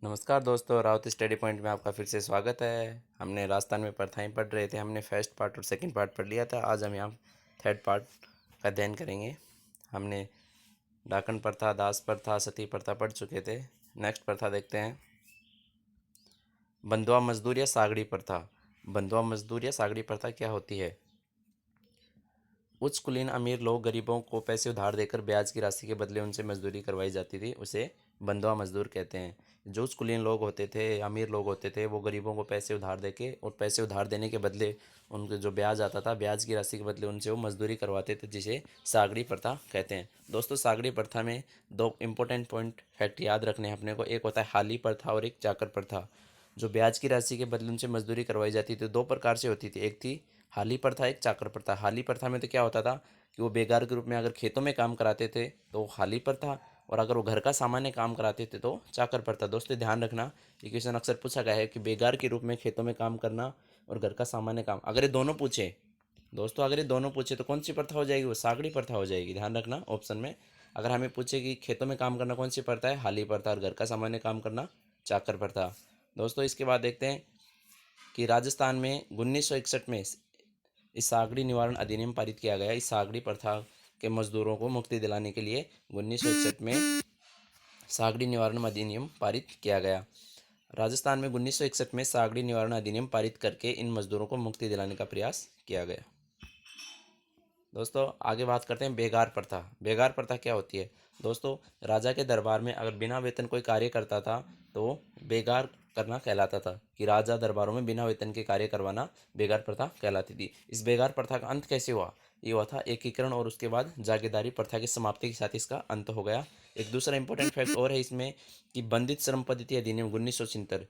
नमस्कार दोस्तों, Rawat study point में आपका फिर से स्वागत है। हमने राजस्थान में प्रथाएं पढ़ रहे थे। हमने फर्स्ट पार्ट और सेकंड पार्ट पढ़ लिया था। आज हम यहाँ थर्ड पार्ट का अध्ययन करेंगे। हमने डाकन प्रथा, दास प्रथा, सती प्रथा पढ़ चुके थे। नेक्स्ट प्रथा देखते हैं, बंधुआ मजदूर या सागड़ी प्रथा। बंधुआ मजदूर या सागड़ी प्रथा क्या होती है? उच्च कुलीन अमीर लोग गरीबों को पैसे उधार देकर ब्याज की राशि के बदले उनसे मजदूरी करवाई जाती थी, उसे बंधुआ मजदूर कहते हैं। जो उच्च कुलीन लोग होते थे, अमीर लोग होते थे, वो गरीबों को पैसे उधार देके और पैसे उधार देने के बदले उनके जो ब्याज आता था, ब्याज की राशि के बदले उनसे वो मजदूरी करवाते थे, जिसे सागड़ी प्रथा कहते हैं। दोस्तों, सागड़ी प्रथा में दो इंपॉर्टेंट पॉइंट फैक्ट याद रखने हैं अपने को। एक होता है हाली प्रथा और एक चाकर प्रथा। जो ब्याज की राशि के बदले उनसे मजदूरी करवाई जाती थी, दो प्रकार से होती थी। एक थी हाली प्रथा, एक चाकर प्रथा। हाली प्रथा में तो क्या होता था कि वो बेगार के रूप में अगर खेतों में काम कराते थे तो हाली प्रथा, और अगर वो घर का सामान्य काम कराते थे तो चाकर प्रथा। दोस्तों ध्यान रखना, ये क्वेश्चन अक्सर पूछा गया है कि बेगार के रूप में खेतों में काम करना और घर का सामान्य काम, अगर ये दोनों पूछे दोस्तों, अगर ये दोनों पूछे तो कौन सी प्रथा हो जाएगी? वो सागड़ी प्रथा हो जाएगी। ध्यान रखना ऑप्शन में, अगर हमें पूछे कि खेतों में काम करना कौन सी प्रथा है, हाली प्रथा, और घर का सामान्य काम करना चाकर प्रथा। दोस्तों इसके बाद देखते हैं कि राजस्थान में 1961 में इस सागड़ी निवारण अधिनियम पारित किया गया। इस सागड़ी प्रथा के मजदूरों को मुक्ति दिलाने के लिए 1961 में सागड़ी निवारण अधिनियम पारित किया गया। राजस्थान में 1961 में सागड़ी निवारण अधिनियम पारित करके इन मजदूरों को मुक्ति दिलाने का प्रयास किया गया। दोस्तों आगे बात करते हैं बेगार प्रथा। बेगार प्रथा क्या होती है? दोस्तों, राजा के दरबार में अगर बिना वेतन कोई कार्य करता था तो बेगार करना कहलाता था। कि राजा दरबारों में बिना वेतन के कार्य करवाना बेगार प्रथा कहलाती थी। इस बेगार प्रथा का अंत कैसे हुआ? ये हुआ था एकीकरण और उसके बाद जागीरदारी प्रथा की समाप्ति के साथ इसका अंत हो गया। एक दूसरा इंपॉर्टेंट फैक्ट और है इसमें कि बंदित श्रम पद्धति अधिनियम 1976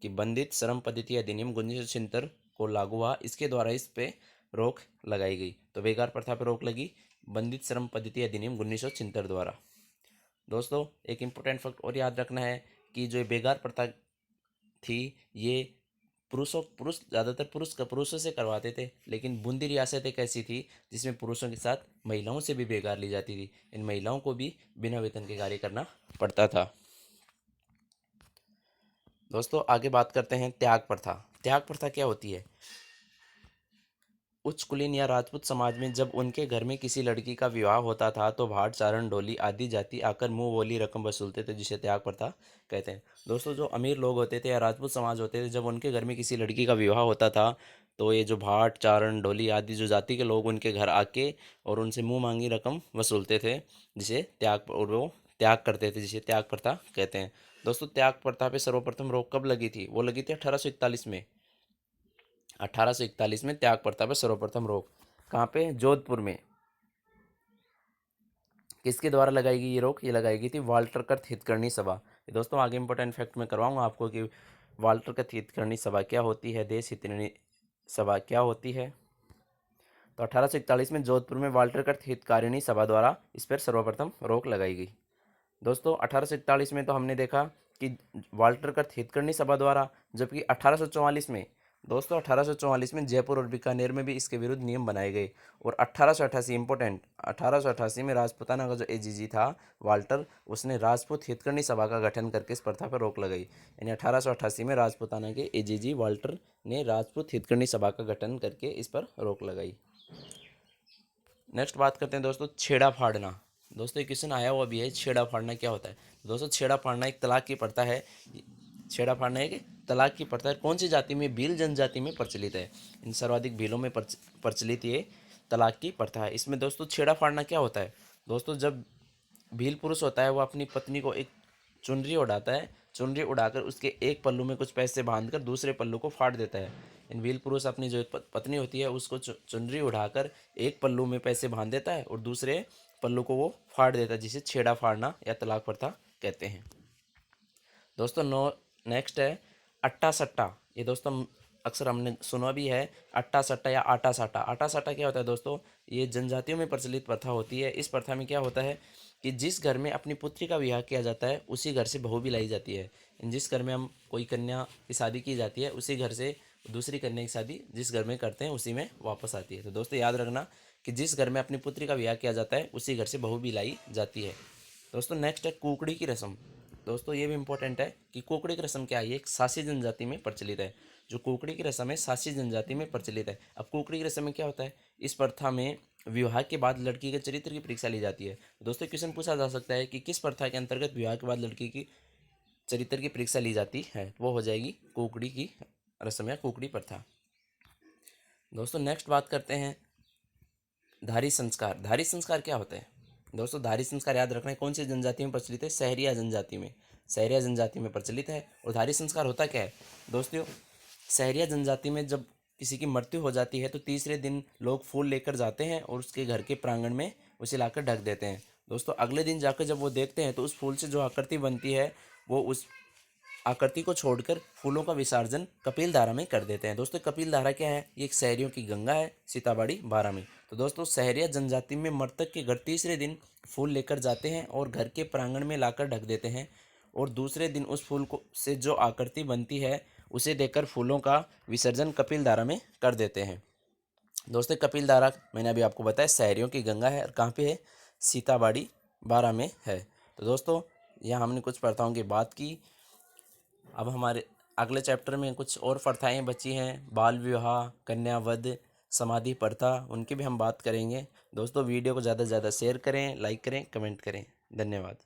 कि बंदित श्रम पद्धति अधिनियम 1976 को लागू हुआ। इसके द्वारा इस पे रोक लगाई गई। तो बेगार प्रथा पर रोक लगी बंदित श्रम पद्धति अधिनियम 1976 द्वारा। दोस्तों एक इम्पोर्टेंट फैक्ट और याद रखना है कि जो बेगार प्रथा थी, ये पुरुष ज़्यादातर पुरुषों से करवाते थे। लेकिन बूंदी रियासत एक ऐसी थी जिसमें पुरुषों के साथ महिलाओं से भी बेगार ली जाती थी। इन महिलाओं को भी बिना वेतन के कार्य करना पड़ता था। दोस्तों आगे बात करते हैं त्याग प्रथा। त्याग प्रथा क्या होती है? उच्च कुलीन या राजपूत समाज में जब उनके घर में किसी लड़की का विवाह होता था तो भाट, चारण, डोली आदि जाति आकर मुंह बोली रकम वसूलते थे, जिसे त्याग प्रथा कहते हैं। दोस्तों जो अमीर लोग होते थे या राजपूत समाज होते थे, जब उनके घर में किसी लड़की का विवाह होता था तो ये जो भाट, चारण, डोली आदि जो जाति के लोग उनके घर आके और उनसे मुंह मांगी रकम वसूलते थे, जिसे त्याग, और वो त्याग करते थे, जिसे त्याग प्रथा कहते हैं। दोस्तों त्याग प्रथा पे सर्वप्रथम रोक कब लगी थी? वो लगी थी 1841 में। 1841 में त्याग प्रथा पर सर्वप्रथम रोक। कहाँ पे? जोधपुर में। किसके द्वारा लगाई गई ये रोक? ये लगाई गई थी वाल्टर कर्थ हितकर्णी सभा। ये दोस्तों आगे इंपॉर्टेंट फैक्ट में करवाऊंगा आपको कि वाल्टर कर्थ हितकर्णी सभा क्या होती है, देश हितकर्णी सभा क्या होती है। तो 1841 में जोधपुर में वाल्टर कर्थ हितकारिणी सभा द्वारा इस पर सर्वप्रथम रोक लगाई गई। दोस्तों 1841 में तो हमने देखा कि वाल्टर कर्थ हितकर्णी सभा द्वारा, जबकि 1844 में, दोस्तों 1844 में जयपुर और बीकानेर में भी इसके विरुद्ध नियम बनाए गए। और 1888 इंपॉर्टेंट, 1888 में राजपूताना का जो एजीजी था वाल्टर, उसने राजपूत हितकर्णी सभा का गठन करके इस प्रथा पर रोक लगाई। यानी 1888 में राजपूताना के एजीजी वाल्टर ने राजपूत हितकर्णी सभा का गठन करके इस पर रोक लगाई। नेक्स्ट बात करते हैं दोस्तों छेड़ा फाड़ना। दोस्तों एक क्वेश्चन आया हुआ भी है, छेड़ा फाड़ना क्या होता है? दोस्तों छेड़ा फाड़ना एक तलाक की प्रथा है। छेड़ा फाड़ना एक तलाक की प्रथा है। कौन सी जाति में? भील जनजाति में प्रचलित है। इन सर्वाधिक भीलों में प्रचलित ये तलाक की प्रथा है। इसमें दोस्तों छेड़ा फाड़ना क्या होता है? दोस्तों जब भील पुरुष होता है वो अपनी पत्नी को एक चुनरी उड़ाता है, चुनरी उड़ाकर उसके एक पल्लू में कुछ पैसे बांधकर दूसरे पल्लू को फाड़ देता है। इन भील पुरुष अपनी जो एक पत्नी होती है उसको चुनरी उड़ाकर एक पल्लू में पैसे बांध देता है और दूसरे पल्लू को वो फाड़ देता है, जिसे छेड़ा फाड़ना या तलाक प्रथा कहते हैं। दोस्तों नेक्स्ट है अट्टा सट्टा। ये दोस्तों अक्सर हमने सुना भी है, अट्टा सट्टा या आटा साटा। आटा साटा क्या होता है दोस्तों? ये जनजातियों में प्रचलित प्रथा होती है। इस प्रथा में क्या होता है कि जिस घर में अपनी पुत्री का विवाह किया जाता है उसी घर से बहू भी लाई जाती है। जिस घर में हम कोई कन्या की शादी की जाती है उसी घर से दूसरी कन्या की शादी जिस घर में करते हैं उसी में वापस आती है। तो दोस्तों याद रखना कि जिस घर में अपनी पुत्री का विवाह किया जाता है उसी घर से बहू भी लाई जाती है। दोस्तों नेक्स्ट है कुकड़ी की रस्म। दोस्तों ये भी इम्पोर्टेंट है कि कोकड़ी की रस्म क्या है, ये एक सासी जनजाति में प्रचलित है। जो कोकड़ी की रस्म है सासी जनजाति में प्रचलित है। अब कोकड़ी की रस्म में क्या होता है, इस प्रथा में विवाह के बाद लड़की के चरित्र की परीक्षा ली जाती है। दोस्तों क्वेश्चन पूछा जा सकता है कि किस प्रथा के अंतर्गत विवाह के बाद लड़की की चरित्र की परीक्षा ली जाती है, वो हो जाएगी कोकड़ी की रस्म या कोकड़ी प्रथा। दोस्तों नेक्स्ट बात करते हैं धारी संस्कार। धारी संस्कार क्या होता है? दोस्तों धारी संस्कार याद रखना है कौन सी जनजाति में प्रचलित है, सहरिया जनजाति में। सहरिया जनजाति में प्रचलित है। और धारी संस्कार होता क्या है दोस्तों, सहरिया जनजाति में जब किसी की मृत्यु हो जाती है तो तीसरे दिन लोग फूल लेकर जाते हैं और उसके घर के प्रांगण में उसे लाकर ढक देते हैं। दोस्तों अगले दिन जाकर जब वो देखते हैं तो उस फूल से जो आकृति बनती है वो उस आकृति को छोड़कर फूलों का विसर्जन कपिल धारा में कर देते हैं। दोस्तों कपिल धारा क्या है, ये एक शहरियों की गंगा है सीताबाड़ी बारा में। तो दोस्तों सहरिया जनजाति में मृतक के घर तीसरे दिन फूल लेकर जाते हैं और घर के प्रांगण में लाकर ढक देते हैं और दूसरे दिन उस फूल को से जो आकृति बनती है उसे देकर फूलों का विसर्जन कपिल धारा में कर देते हैं। दोस्तों कपिल धारा मैंने अभी आपको बताया शहरियों की गंगा है और कहाँ पे है, सीताबाड़ी बारा में है। तो दोस्तों यहाँ हमने कुछ प्रथाओं की बात की। अब हमारे अगले चैप्टर में कुछ और प्रथाएं बची हैं, बाल विवाह, कन्यावध, समाधि प्रथा, उनकी भी हम बात करेंगे। दोस्तों वीडियो को ज़्यादा से ज़्यादा शेयर करें, लाइक करें, कमेंट करें। धन्यवाद।